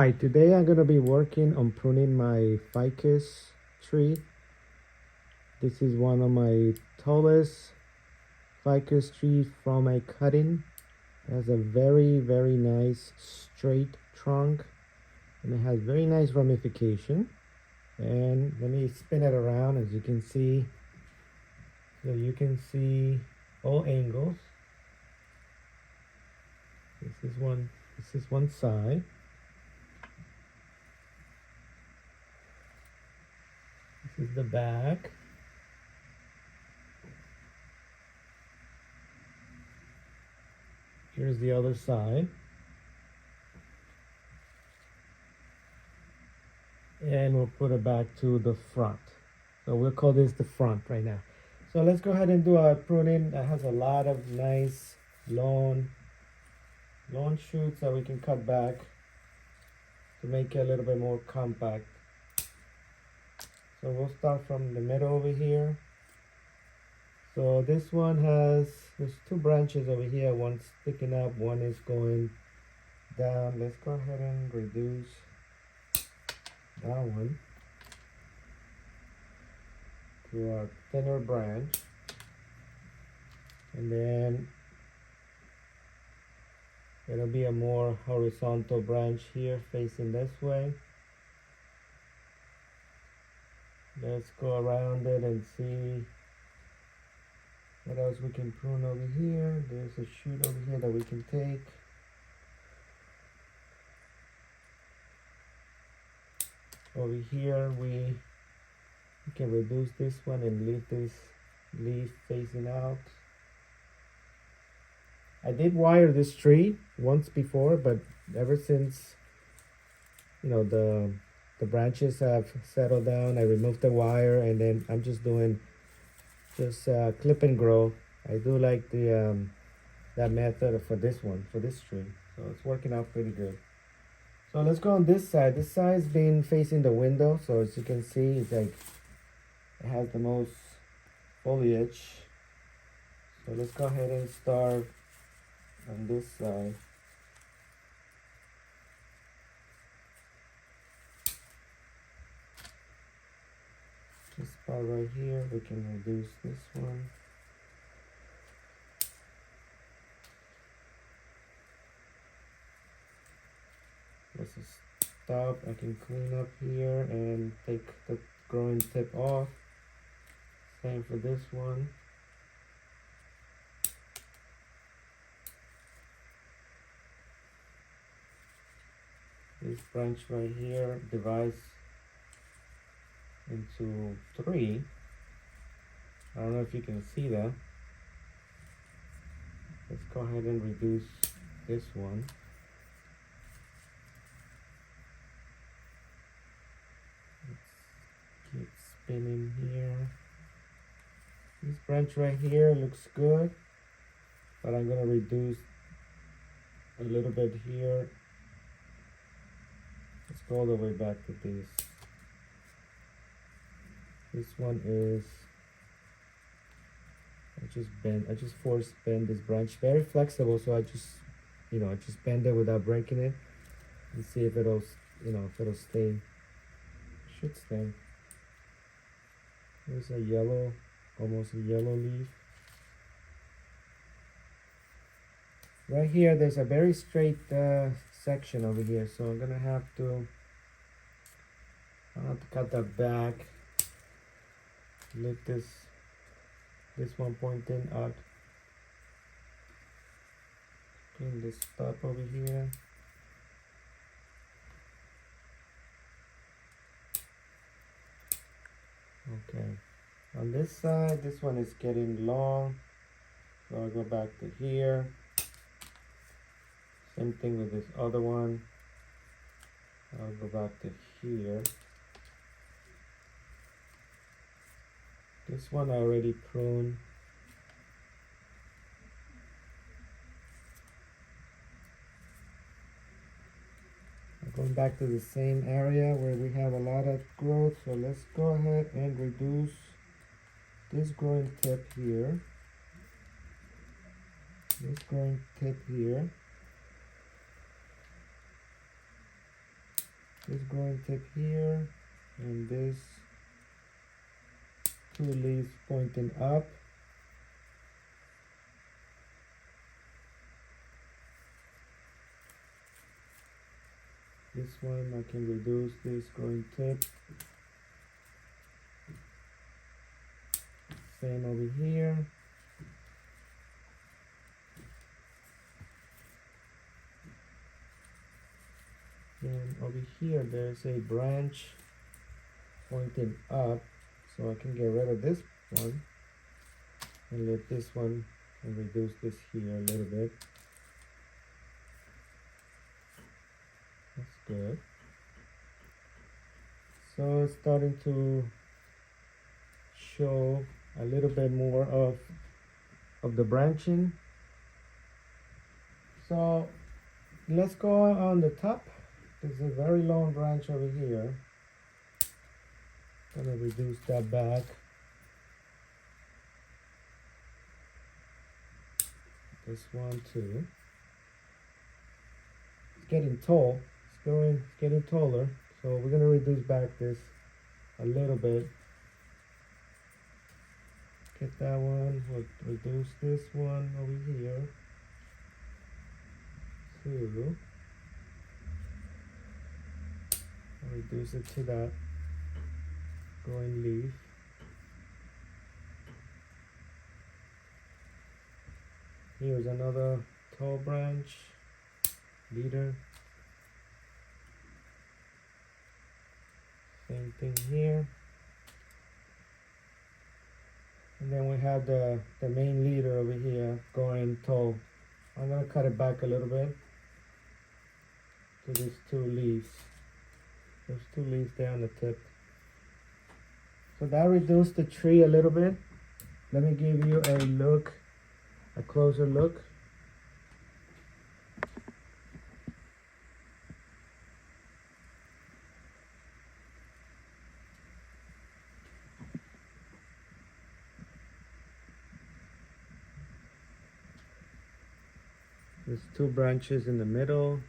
Hi, today I'm going to be working on pruning my ficus tree. This is one of my tallest ficus trees from a cutting. It has a very nice straight trunk and it has very nice ramification. And let me spin it around as you can see. So you can see all angles. This is one side. This is the back. Here's the other side. And we'll put it back to the front. So we'll call this the front right now. So let's go ahead and do our pruning. That has a lot of nice long shoots that we can cut back to make it a little bit more compact. So we'll start from the middle over here. So this one there's two branches over here. One's sticking up, one is going down. Let's go ahead and reduce that one to a thinner branch. And then it'll be a more horizontal branch here facing this way. Let's go around it and see what else we can prune over here. There's a shoot over here that we can take. Over here we can reduce this one and leave this leaf facing out. I did wire this tree once before, but ever since the branches have settled down, I removed the wire and then I'm just doing clip and grow. I do like the that method for this tree, so it's working out pretty good. So let's go on this side. This side's been facing the window, so as you can see, it's like it has the most foliage. So let's go ahead and start on this side. This part right here, we can reduce this one. Let's just stop. I can clean up here and take the growing tip off. Same for this one. This branch right here divides into 3. I don't know if you can see that. Let's go ahead and reduce this one. Let's keep spinning here. This branch right here looks good, but I'm gonna reduce a little bit here. Let's go all the way back to this. This one is, I just force bend this branch. Very flexible, so I just bend it without breaking it and see if it'll stay. It should stay. There's a yellow, almost a yellow leaf. Right here, there's a very straight section over here, so I'm gonna have to cut that back. Leave this one pointing out. Clean this top over here. Okay. On this side, this one is getting long, so I'll go back to here. Same thing with this other one. I'll go back to here. This one I already pruned. I'm going back to the same area where we have a lot of growth, so let's go ahead and reduce this growing tip here. This growing tip here. this growing tip here, and this two leaves pointing up. This one I can reduce this growing tip. Same over here. And over here there's a branch pointing up, so I can get rid of this one and let this one and reduce this here a little bit. That's good. So it's starting to show a little bit more of the branching. So let's go on the top. There's a very long branch over here. I'm gonna reduce that back. This one too. It's getting tall. It's getting taller. So we're gonna reduce back this a little bit. Get that one. We'll reduce this one over here. Two. I'll reduce it to that growing leaf. Here's another tall branch, leader. Same thing here. And then we have the main leader over here going tall. I'm gonna cut it back a little bit to these two leaves. There's two leaves there on the tip. So that reduced the tree a little bit. Let me give you a look, a closer look. There's two branches in the middle.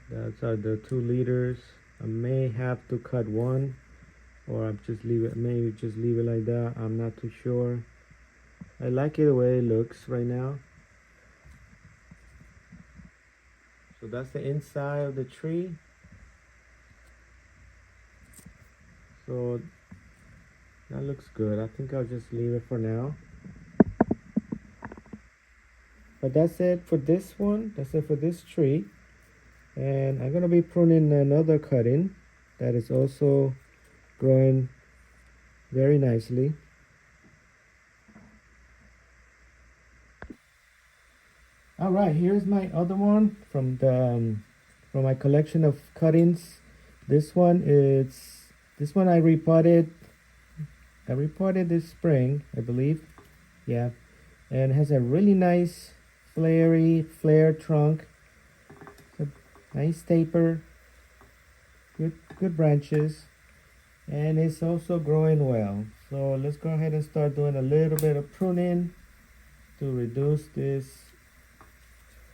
That's the two leaders. I may have to cut one, or I'll just leave it. Maybe just leave it like that. I'm not too sure. I like it the way it looks right now. So that's the inside of the tree. So that looks good. I think I'll just leave it for now. But that's it for this one. That's it for this tree. And I'm gonna be pruning another cutting that is also growing very nicely. All right, here's my other one from my collection of cuttings. This one I repotted. I repotted this spring, I believe. Yeah, and it has a really nice flare trunk. Nice taper, good branches, and it's also growing well. So let's go ahead and start doing a little bit of pruning to reduce this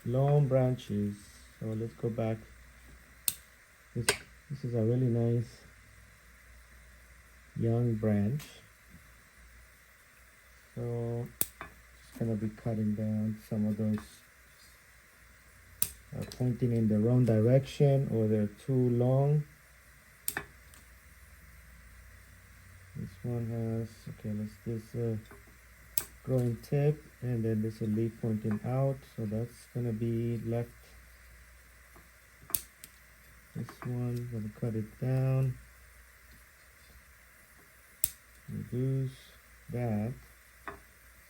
long branches. So let's go back. This is a really nice young branch. So just gonna be cutting down some of those pointing in the wrong direction, or they're too long. This one has, okay, this growing tip, and then there's a leaf pointing out, so that's gonna be left. This one, gonna cut it down, reduce that.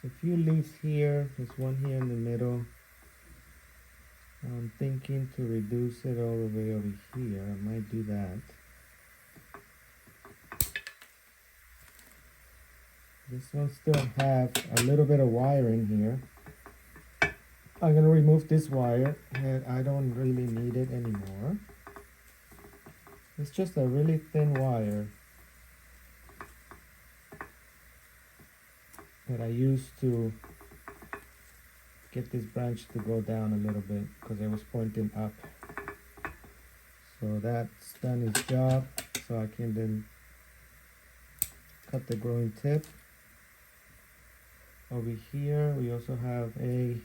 A few leaves here, there's one here in the middle. I'm thinking to reduce it all the way over here. I might do that. This one still have a little bit of wire in here. I'm gonna remove this wire, and I don't really need it anymore. It's just a really thin wire that I used to get this branch to go down a little bit because it was pointing up. So that's done its job. So I can then cut the growing tip. Over here we also have a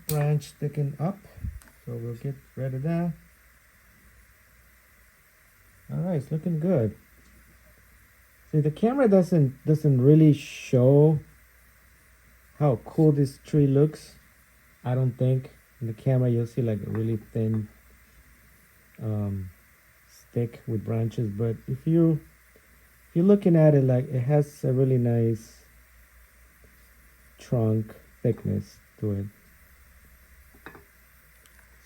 branch sticking up, so we'll get rid of that. All right, it's looking good. See, the camera doesn't really show how cool this tree looks. I don't think in the camera you'll see like a really thin stick with branches, but if you're looking at it, like, it has a really nice trunk thickness to it.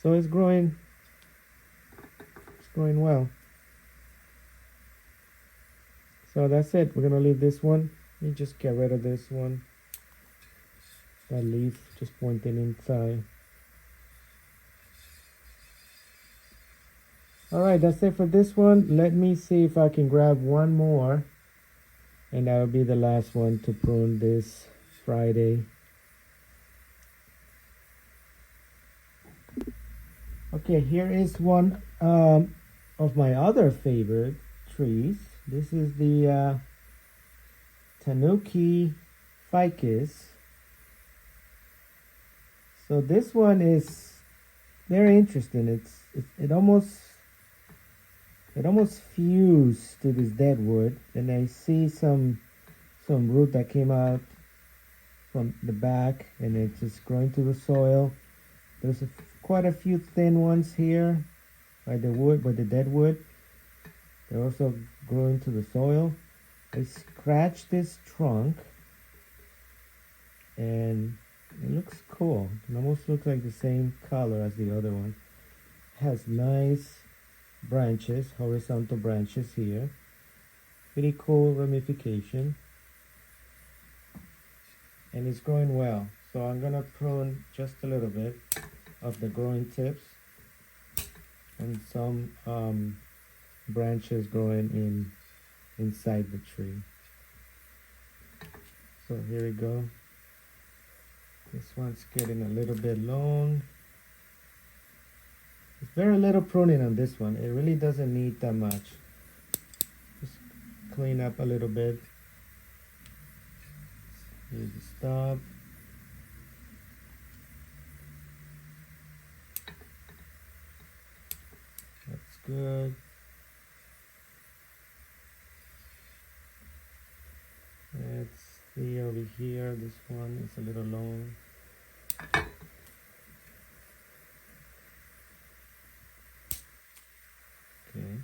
So it's growing well. So that's it. We're gonna leave this one. You just get rid of this one. That leaf just pointing inside. Alright, that's it for this one. Let me see if I can grab one more, and that'll be the last one to prune this Friday. Okay, here is one of my other favorite trees. This is the Tanuki Ficus. So this one is very interesting. It almost fused to this dead wood, and I see some root that came out from the back, and it's just growing to the soil. There's quite a few thin ones here by the dead wood. They're also growing to the soil. I scratched this trunk, and it looks cool. It almost looks like the same color as the other one. It has nice branches, horizontal branches here. Pretty cool ramification. And it's growing well. So I'm gonna prune just a little bit of the growing tips and some branches growing inside the tree. So here we go. This one's getting a little bit long. It's very little pruning on this one. It really doesn't need that much. Just clean up a little bit. Here's the stub. That's good. Let's see over here. This one is a little long. Okay.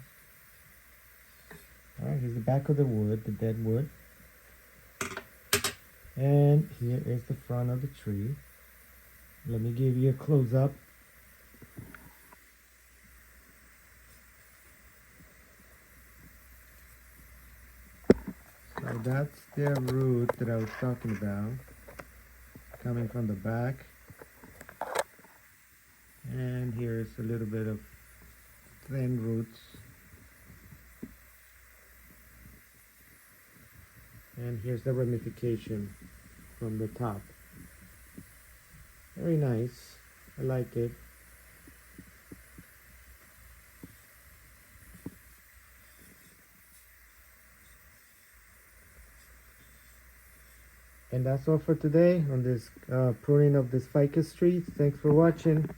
Alright, here's the back of the wood, the dead wood. And here is the front of the tree. Let me give you a close-up. So that's the root that I was talking about, coming from the back. And here's a little bit of thin roots. And here's the ramification from the top. Very nice. I like it. And that's all for today on this pruning of this ficus tree. Thanks for watching.